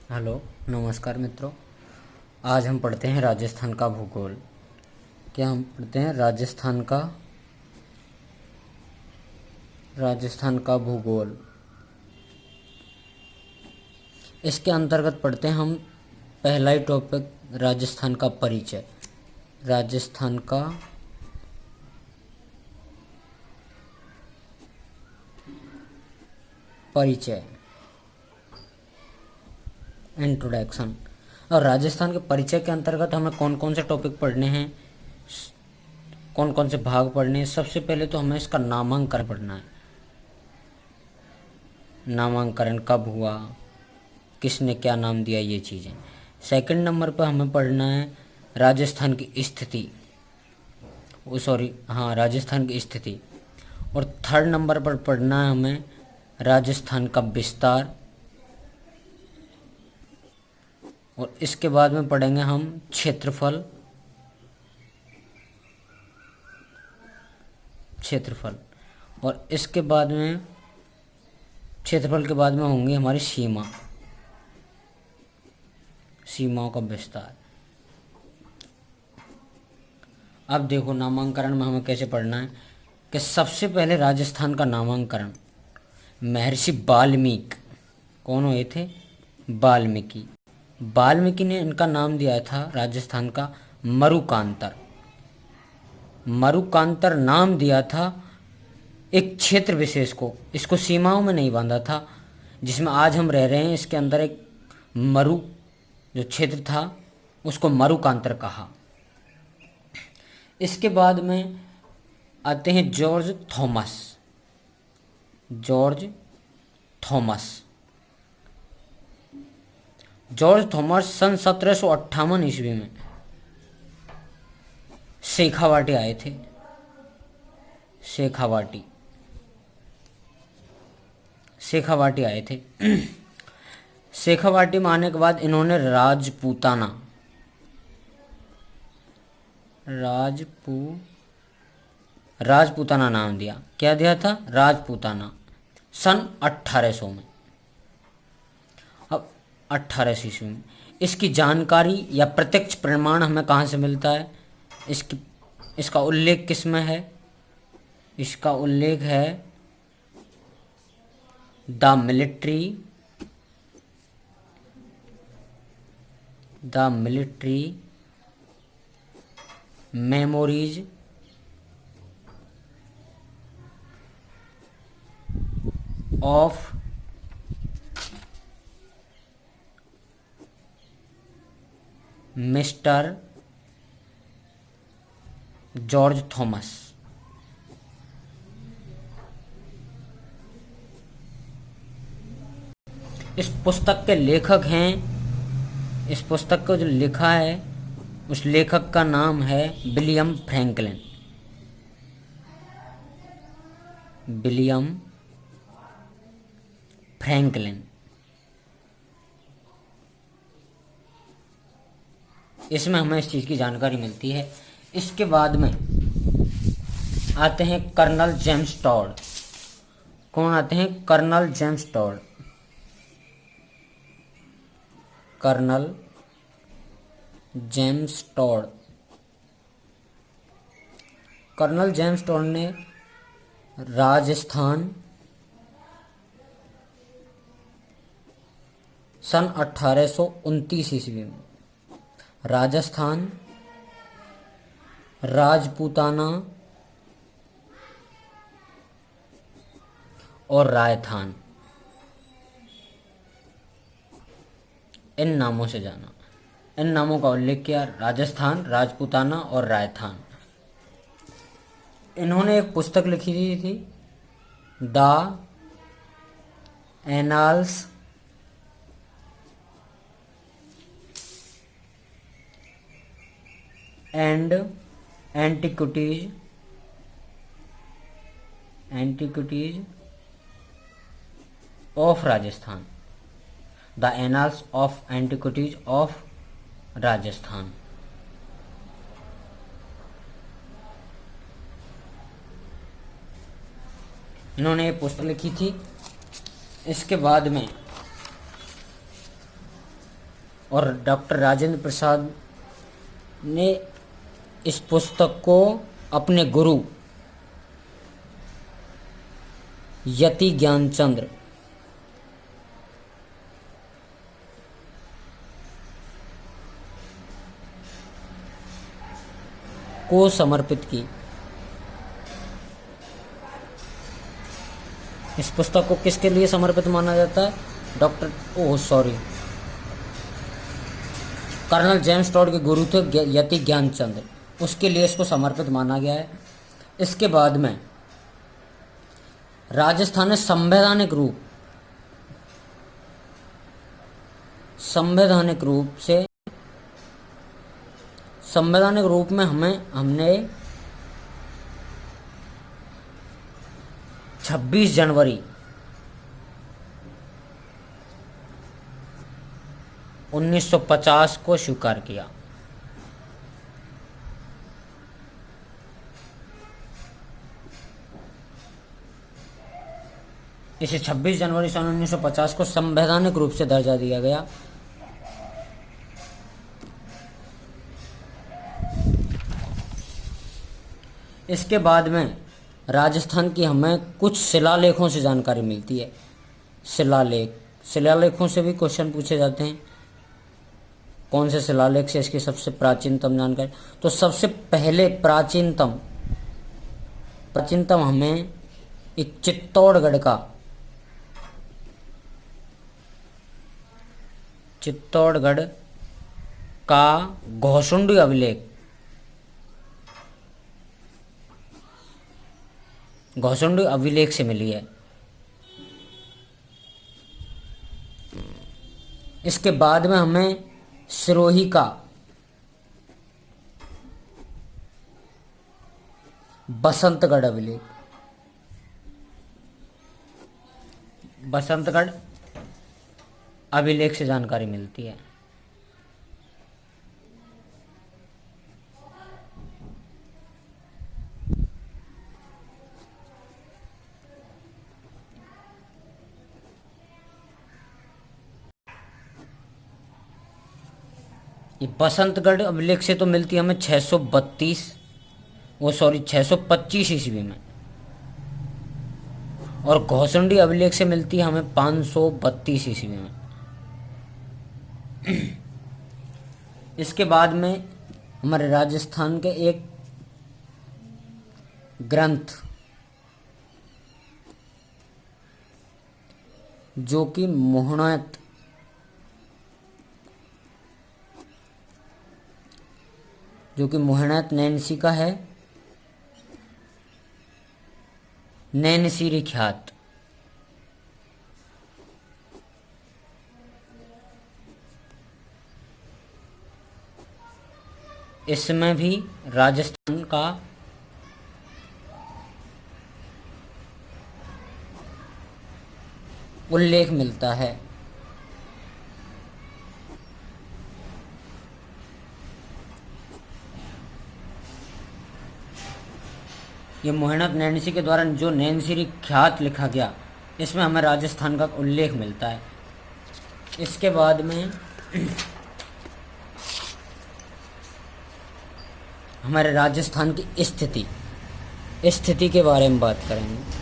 Hello, नमस्कार मित्रों। आज हम पढ़ते हैं राजस्थान का भूगोल। क्या हम पढ़ते हैं राजस्थान का भूगोल। इसके अंतर्गत पढ़ते हैं हम पहला ही टॉपिक, राजस्थान का परिचय। राजस्थान का परिचय, इंट्रोडक्शन। और राजस्थान के परिचय के अंतर्गत हमें कौन कौन से टॉपिक पढ़ने हैं, कौन कौन से भाग पढ़ने हैं। सबसे पहले तो हमें इसका नामांकन पढ़ना है। नामांकन कब हुआ, किसने क्या नाम दिया, ये चीज़ें। सेकंड नंबर पर हमें पढ़ना है राजस्थान की स्थिति, राजस्थान की स्थिति। और थर्ड नंबर पर पढ़ना है हमें राजस्थान का विस्तार। और इसके बाद में पढ़ेंगे हम क्षेत्रफल। और इसके बाद में क्षेत्रफल के बाद में होंगी हमारी सीमाओं का विस्तार। अब देखो, नामांकन में हमें कैसे पढ़ना है कि सबसे पहले राजस्थान का नामांकन महर्षि वाल्मीकि, कौन हुए थे? वाल्मीकि ने इनका नाम दिया था राजस्थान का मरुकांतर नाम दिया था एक क्षेत्र विशेष को। इसको सीमाओं में नहीं बांधा था। जिसमें आज हम रह रहे हैं, इसके अंदर एक मरु जो क्षेत्र था उसको मरुकांतर कहा। इसके बाद में आते हैं जॉर्ज थॉमस सन 1758 ईस्वी में शेखावाटी आए थे। शेखावाटी आए थे। शेखावाटी में आने के बाद इन्होंने राजपूताना नाम दिया। क्या दिया था? राजपूताना, सन 1800 में। अब 1800 ईस्वी में इसकी जानकारी या प्रत्यक्ष प्रमाण हमें कहाँ से मिलता है? इसका उल्लेख किस में है? इसका उल्लेख है the military memories of mister George Thomas. इस पुस्तक के लेखक हैं, इस पुस्तक को जो लिखा है उस लेखक का नाम है विलियम फ्रैंकलिन। इसमें हमें इस चीज़ की जानकारी मिलती है। इसके बाद में आते हैं कर्नल जेम्स टॉड। कौन आते हैं? Colonel James Tod colonel James Tod ने राजस्थान सन 1829 ईस्वी में राजस्थान, राजपूताना और रायथान, इन नामों से जाना। इन नामों का उल्लेख किया, राजस्थान, राजपूताना और रायथान। इन्होंने एक पुस्तक लिखी थी, the annals and antiquities of Rajasthan. The annals of antiquities of Rajasthan. इन्होंने ये पुस्तक लिखी थी। इसके बाद में और डॉक्टर राजेंद्र प्रसाद ने इस पुस्तक को अपने गुरु यति ज्ञानचंद्र को समर्पित की। इस पुस्तक को किसके लिए समर्पित माना जाता है? कर्नल जेम्स टॉड के गुरु थे यति ज्ञानचंद्र, उसके लिए इसको समर्पित माना गया है। इसके बाद में राजस्थान में संवैधानिक रूप में हमने 26 जनवरी 1950 को स्वीकार किया। इसे 26 जनवरी सन 1950 को संवैधानिक रूप से दर्जा दिया गया। इसके बाद में राजस्थान की हमें कुछ शिलालेखों से जानकारी मिलती है। शिलालेखों से भी क्वेश्चन पूछे जाते हैं। कौन से शिलालेख से इसकी सबसे प्राचीनतम जानकारी? तो सबसे पहले प्राचीनतम हमें एक चित्तौड़गढ़ का घोसुंडी अभिलेख से मिली है। इसके बाद में हमें सिरोही का बसंतगढ़ अभिलेख से जानकारी मिलती है। ये बसंतगढ़ अभिलेख से तो मिलती है हमें 625 ईस्वी में, और घोसुंडी अभिलेख से मिलती है हमें 532 ईस्वी में। इसके बाद में हमारे राजस्थान के एक ग्रंथ जो कि मोहनत नैनसी का है, नैनसीरी ख्यात। इसमें भी राजस्थान का उल्लेख मिलता है। ये मोहनत नैनसी के द्वारा जो नैनसीरी ख्यात लिखा गया, इसमें हमें राजस्थान का उल्लेख मिलता है। इसके बाद में हमारे राजस्थान की स्थिति के बारे में बात करेंगे।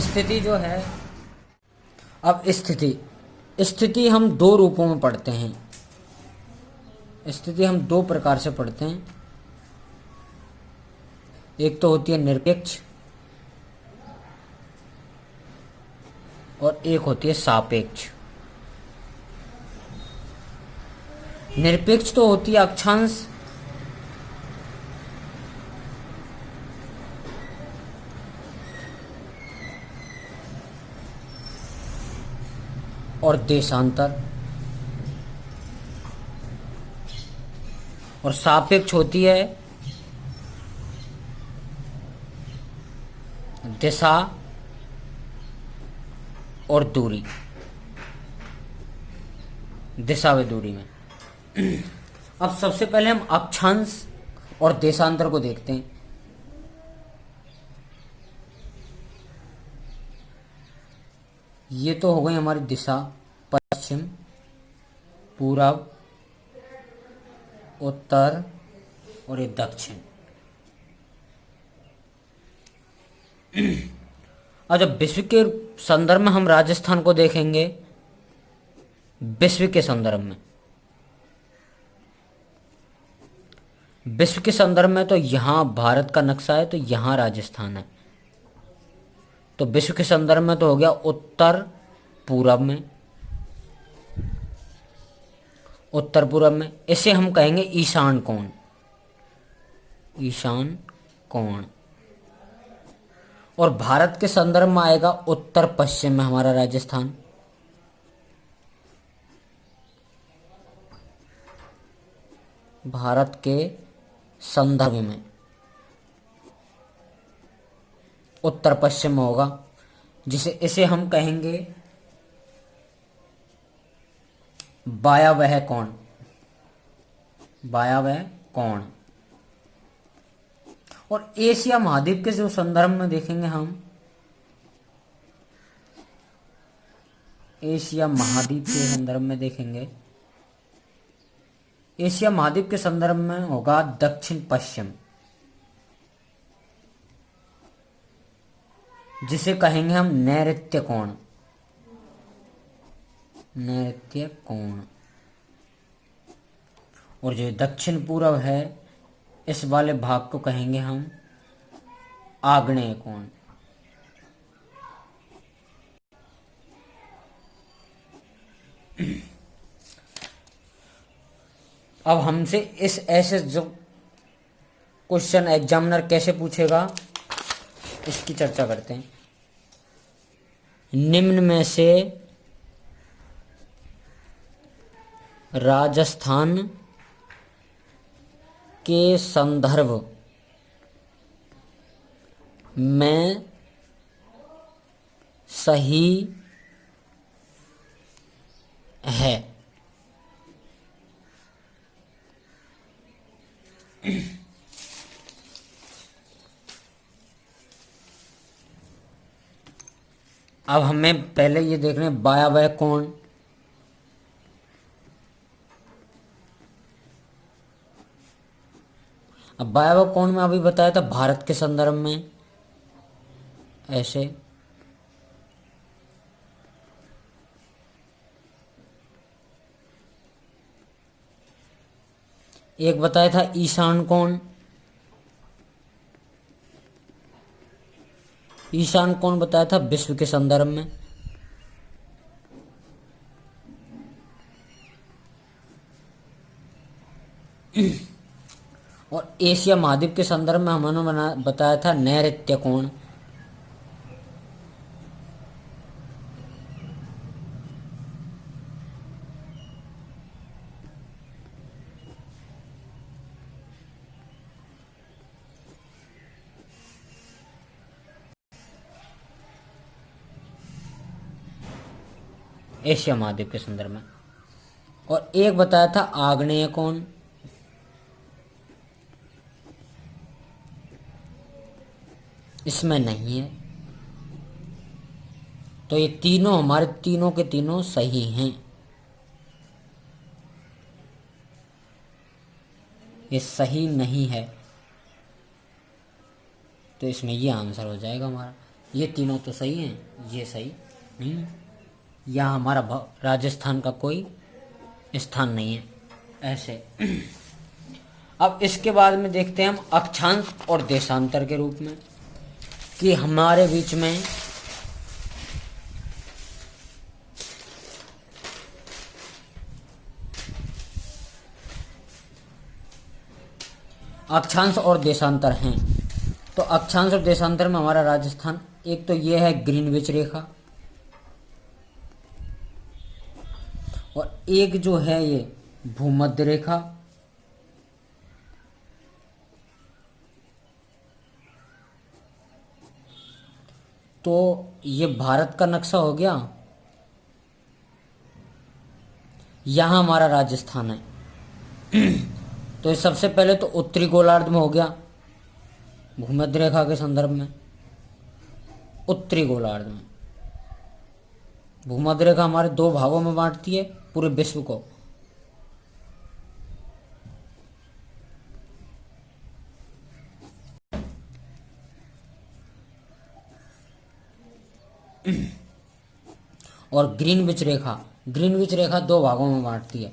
स्थिति जो है, अब स्थिति हम दो रूपों में पढ़ते हैं। स्थिति हम दो प्रकार से पढ़ते हैं। एक तो होती है निरपेक्ष और एक होती है सापेक्ष। निरपेक्ष तो होती है अक्षांश और देशांतर, और सापेक्ष होती है दिशा और दूरी, दिशा व दूरी में। अब सबसे पहले हम अक्षांश और देशांतर को देखते हैं। ये तो हो गई हमारी दिशा, पश्चिम, पूरब, उत्तर और ये दक्षिण। और जब विश्व के संदर्भ में हम राजस्थान को देखेंगे, विश्व के संदर्भ में, विश्व के संदर्भ में तो यहाँ भारत का नक्शा है तो यहाँ राजस्थान है। तो विश्व के संदर्भ में तो हो गया उत्तर पूरब में, उत्तर पूरब में। इसे हम कहेंगे ईशान कोण, ईशान कोण। और भारत के संदर्भ में आएगा उत्तर पश्चिम में हमारा राजस्थान। भारत के संदर्भ में उत्तर पश्चिम में होगा, इसे हम कहेंगे वायव्य कोण, वायव्य कोण। और एशिया महाद्वीप के जो संदर्भ में देखेंगे हम, एशिया महाद्वीप के संदर्भ में देखेंगे, एशिया महाद्वीप के संदर्भ में होगा दक्षिण पश्चिम, जिसे कहेंगे हम नैऋत्य कोण, नैऋत्य कोण। और जो दक्षिण पूर्व है, इस वाले भाग को कहेंगे हम आग्नेय कोण। अब हमसे इस ऐसे जो क्वेश्चन एग्जामिनर कैसे पूछेगा, इसकी चर्चा करते हैं। निम्न में से राजस्थान के संदर्भ में सही है। अब हमें पहले ये देख रहे हैं वायव्य कोण। अब वायव्य कोण में अभी बताया था भारत के संदर्भ में ऐसे, एक बताया था ईशान कोण। ईशान कोण बताया था विश्व के संदर्भ में। और एशिया महाद्वीप के संदर्भ में हमने बताया था नैऋत्य कोण। एशिया महाद्वीप के संदर्भ में। और एक बताया था आग्नेय कोण। इसमें नहीं है। तो ये तीनों हमारे तीनों के तीनों सही हैं। ये सही नहीं है, तो इसमें ये आंसर हो जाएगा हमारा। ये तीनों तो सही हैं, ये सही नहीं है। यहाँ हमारा राजस्थान का कोई स्थान नहीं है ऐसे। अब इसके बाद में देखते हैं हम अक्षांश और देशांतर के रूप में कि हमारे बीच में अक्षांश और देशांतर हैं। तो अक्षांश और देशांतर में हमारा राजस्थान, एक तो ये है ग्रीनविच रेखा, और एक जो है ये भूमध्य रेखा। तो ये भारत का नक्शा हो गया, यहाँ हमारा राजस्थान है। तो ये सबसे पहले तो उत्तरी गोलार्ध में हो गया भूमध्य रेखा के संदर्भ में, उत्तरी गोलार्ध में। भूमध्य रेखा हमारे दो भागों में बांटती है पूरे विश्व को। और ग्रीनविच रेखा दो भागों में बांटती है।